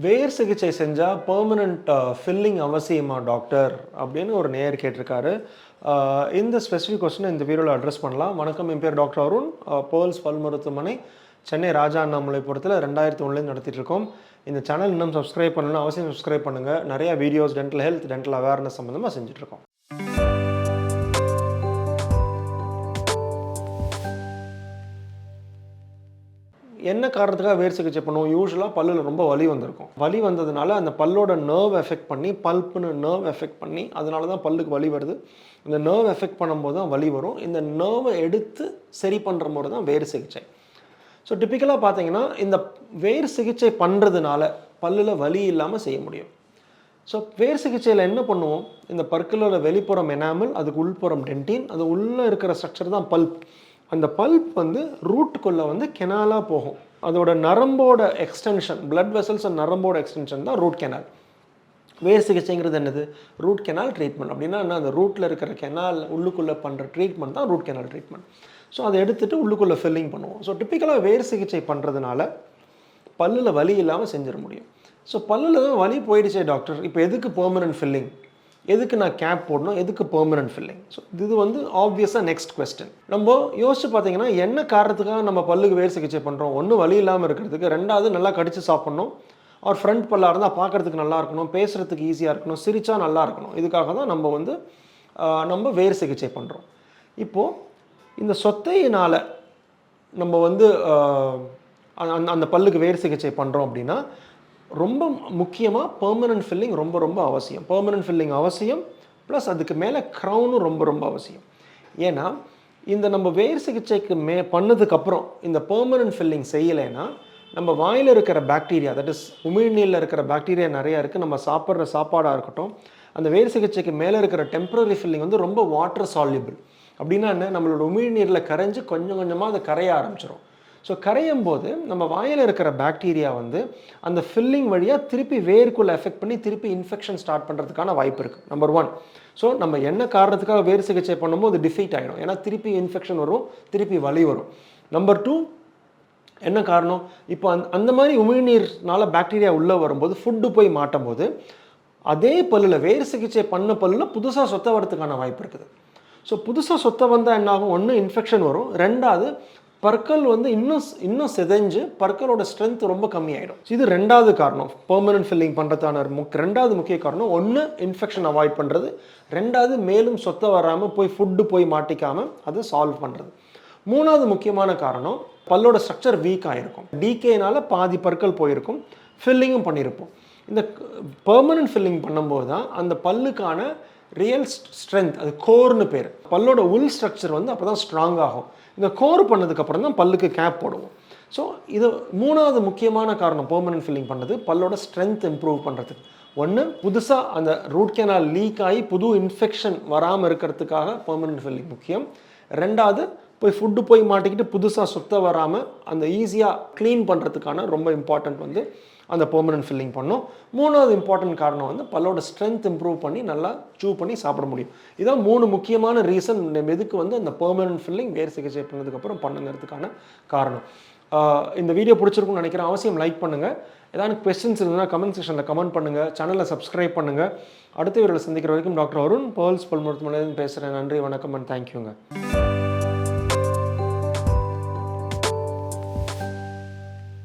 வேர் சிகிச்சை செஞ்சால் permanent filling அவசியமா டாக்டர் அப்படின்னு ஒரு நேயர் கேட்டிருக்காரு. இந்த ஸ்பெசிஃபிக் கொஸ்டினை இந்த வீடியோவில் அட்ரஸ் பண்ணலாம். வணக்கம், என் பேர் டாக்டர் அருண். பேர்ல்ஸ் பல் மருத்துவமனை, சென்னை ராஜா அண்ணாமலைபுரத்தில் 2001 நடத்திட்டு இருக்கோம். இந்த சேனல் இன்னும் சப்ஸ்கிரைப் பண்ணணும்னா அவசியம் சப்ஸ்கிரைப் பண்ணுங்கள். நிறையா videos dental health, dental awareness சம்மந்தமாக செஞ்சுட்ருக்கோம். என்ன காரணத்துக்காக வேர் சிகிச்சை பண்ணுவோம்? யூஸ்வலாக பல்லில் ரொம்ப வலி வந்திருக்கும். வலி வந்ததுனால அந்த பல்லோட நர்வ் எஃபெக்ட் பண்ணி, பல்ப்புன்னு நர்வ் எஃபெக்ட் பண்ணி, அதனால தான் பல்லுக்கு வலி வருது. இந்த நர்வ் எஃபெக்ட் பண்ணும்போது தான் வலி வரும். இந்த நர்வை எடுத்து சரி பண்ணுற முறை தான் வேர் சிகிச்சை. ஸோ டிப்பிக்கலாக பார்த்தீங்கன்னா இந்த வேர் சிகிச்சை பண்ணுறதுனால பல்லில் வலி இல்லாமல் செய்ய முடியும். ஸோ வேர் சிகிச்சையில் என்ன பண்ணுவோம்? இந்த பற்களோட வெளிப்புறம் எனாமல், அதுக்கு உள்புறம் டென்டின், அது உள்ளே இருக்கிற ஸ்ட்ரக்சர் தான் பல்ப். அந்த பல்ப் வந்து ரூட்டுக்குள்ளே வந்து கெனாலாக போகும். அதோட நரம்போட எக்ஸ்டென்ஷன், பிளட் வெசல்ஸ் அண்ட் நரம்போட எக்ஸ்டென்ஷன் தான் ரூட் கெனால். வேர் சிகிச்சைங்கிறது என்னது? Root canal treatment. அப்படின்னா என்ன? அந்த ரூட்டில் இருக்கிற கெனால் உள்ளுக்குள்ளே பண்ணுற ட்ரீட்மெண்ட் தான் ரூட் கெனால் ட்ரீட்மெண்ட். ஸோ அதை எடுத்துகிட்டு உள்ளுக்குள்ளே ஃபில்லிங் பண்ணுவோம். ஸோ டிப்பிக்கலாக வேர் சிகிச்சை பண்ணுறதுனால பல்லில் வலி இல்லாமல் செஞ்சிட முடியும். ஸோ பல்லில் தான் வலி போயிடுச்சே டாக்டர், இப்போ எதுக்கு பெர்மனன்ட் ஃபில்லிங்? எதுக்கு நான் கேப் போடணும்? எதுக்கு பெர்மனன்ட் ஃபில்லிங்? ஸோ இது வந்து ஆப்வியஸாக நெக்ஸ்ட் கொஸ்டின். நம்ம யோசிச்சு பார்த்தீங்கன்னா என்ன காரணத்துக்காக நம்ம பல்லுக்கு வேர் சிகிச்சை பண்ணுறோம்? ஒன்று வலி இல்லாமல் இருக்கிறதுக்கு, ரெண்டாவது நல்லா கடிச்சு சாப்பிட்ணும், அவர் ஃப்ரண்ட் பல்லாக இருந்தால் பார்க்குறதுக்கு நல்லா இருக்கணும், பேசுகிறதுக்கு ஈஸியாக இருக்கணும், சிரிச்சா நல்லா இருக்கணும். இதுக்காக தான் நம்ம வேர் சிகிச்சை பண்ணுறோம். இப்போது இந்த சொத்தையினால் நம்ம வந்து அந்த பல்லுக்கு வேர் சிகிச்சை பண்ணுறோம் அப்படின்னா ரொம்ப முக்கியமாக பெர்மனன்ட் ஃபில்லிங் ரொம்ப ரொம்ப அவசியம். பெர்மனன்ட் ஃபில்லிங் அவசியம், ப்ளஸ் அதுக்கு மேலே க்ரௌனும் ரொம்ப ரொம்ப அவசியம். ஏன்னா இந்த நம்ம வேர் சிகிச்சைக்கு பண்ணதுக்கப்புறம் இந்த பெர்மனன்ட் ஃபில்லிங் செய்யலைன்னா நம்ம வாயில் இருக்கிற பாக்டீரியா, தட் இஸ் உமிழ்நீரில் இருக்கிற பாக்டீரியா நிறையா இருக்குது. நம்ம சாப்பிட்ற சாப்பாடாக இருக்கட்டும், அந்த வேர் சிகிச்சைக்கு மேலே இருக்கிற டெம்பரரி ஃபில்லிங் வந்து ரொம்ப வாட்டர் சால்யூபிள். அப்படின்னா என்ன? நம்மளோட உமிழ்நீரில் கரைஞ்சி கொஞ்சம் கொஞ்சமாக அதை கரைய ஆரம்பிச்சிடும். ஸோ கரையும் போது நம்ம வாயில் இருக்கிற பாக்டீரியா வந்து அந்த ஃபில்லிங் வழியாக திருப்பி வேருக்குள்ளே எஃபெக்ட் பண்ணி திருப்பி இன்ஃபெக்ஷன் ஸ்டார்ட் பண்ணுறதுக்கான வாய்ப்பு இருக்குது. நம்பர் 1. ஸோ நம்ம என்ன காரணத்துக்காக வேர் சிகிச்சை பண்ணும்போது அது டிஃபீட் ஆகிடும். ஏன்னா திருப்பி இன்ஃபெக்ஷன் வரும், திருப்பி வலி வரும். நம்பர் 2, என்ன காரணம்? இப்போ அந்த மாதிரி உமிழ்நீர்னால பாக்டீரியா உள்ளே வரும்போது, ஃபுட்டு போய் மாட்டும் போது அதே பல்லில் வேர் சிகிச்சை பண்ண பல்லில் புதுசாக சொத்த வரதுக்கான வாய்ப்பு இருக்குது. ஸோ புதுசாக சொத்த வந்தால் என்னாகும்? ஒன்று இன்ஃபெக்ஷன் வரும், ரெண்டாவது பற்கள் வந்து இன்னும் செதைஞ்சு பற்களோட ஸ்ட்ரென்த் ரொம்ப கம்மியாயிடும். இது ரெண்டாவது காரணம். பெர்மனன்ட் ஃபில்லிங் பண்ணுறதான ரெண்டாவது முக்கிய காரணம். ஒன்று இன்ஃபெக்ஷன் அவாய்ட் பண்ணுறது, ரெண்டாவது மேலும் சொத்த வராமல் போய் ஃபுட்டு போய் மாட்டிக்காமல் அதை சால்வ் பண்ணுறது. மூணாவது முக்கியமான காரணம், பல்லோட ஸ்ட்ரக்சர் வீக் ஆகிருக்கும். டிகேனால பாதி பற்கள் போயிருக்கும், ஃபில்லிங்கும் பண்ணியிருப்போம். இந்த பெர்மனன்ட் ஃபில்லிங் பண்ணும்போது தான் அந்த பல்லுக்கான ரியல் ஸ்ட்ரென்த், அது கோர்னு பேர். பல்லோட உள் ஸ்ட்ரக்சர் வந்து அப்போ தான் ஸ்ட்ராங் ஆகும். இந்த கோர் பண்ணதுக்கப்புறம் தான் பல்லுக்கு கேப் போடுவோம். ஸோ இது மூணாவது முக்கியமான காரணம் பெர்மனன்ட் ஃபில்லிங் பண்ணுறது, பல்லோட ஸ்ட்ரென்த் இம்ப்ரூவ் பண்ணுறதுக்கு. ஒன்று, புதுசாக அந்த ரூட் கேனால் லீக் ஆகி புது இன்ஃபெக்ஷன் வராமல் இருக்கிறதுக்காக பெர்மனன்ட் ஃபில்லிங் முக்கியம். ரெண்டாவது, போய் ஃபுட்டு போய் மாட்டிக்கிட்டு புதுசாக சுத்த வராமல் அந்த ஈஸியாக க்ளீன் பண்ணுறதுக்கான ரொம்ப இம்பார்ட்டண்ட் வந்து அந்த பெர்மனன்ட் ஃபில்லிங் பண்ணோம். மூணாவது இம்பார்ட்டன்ட் காரணம் வந்து பல்லோட ஸ்ட்ரென்த் இம்ப்ரூவ் பண்ணி நல்லா சூ பண்ணி சாப்பிட முடியும். இதான் 3 முக்கியமான ரீசன் எதுக்கு வந்து அந்த பெர்மனன்ட் ஃபில்லிங் வேர் சிகிச்சை பண்ணதுக்கப்புறம் பண்ணுங்கிறதுக்கான காரணம். இந்த வீடியோ பிடிச்சிருக்குன்னு நினைக்கிறேன். அவசியம் லைக் பண்ணுங்கள். ஏதாவது கொஸ்டின்ஸ் இருந்ததுன்னா கமெண்ட் செக்ஷனில் கமெண்ட் பண்ணுங்கள். சேனலை சப்ஸ்கிரைப் பண்ணுங்கள். அடுத்த வீடியோவில் சந்திக்கிற வரைக்கும் டாக்டர் அருண், பேர்ல்ஸ் பல் மருத்துவமனையிலிருந்து பேசுகிறேன். நன்றி, வணக்கம் அண்ட் தேங்க்யூங்க.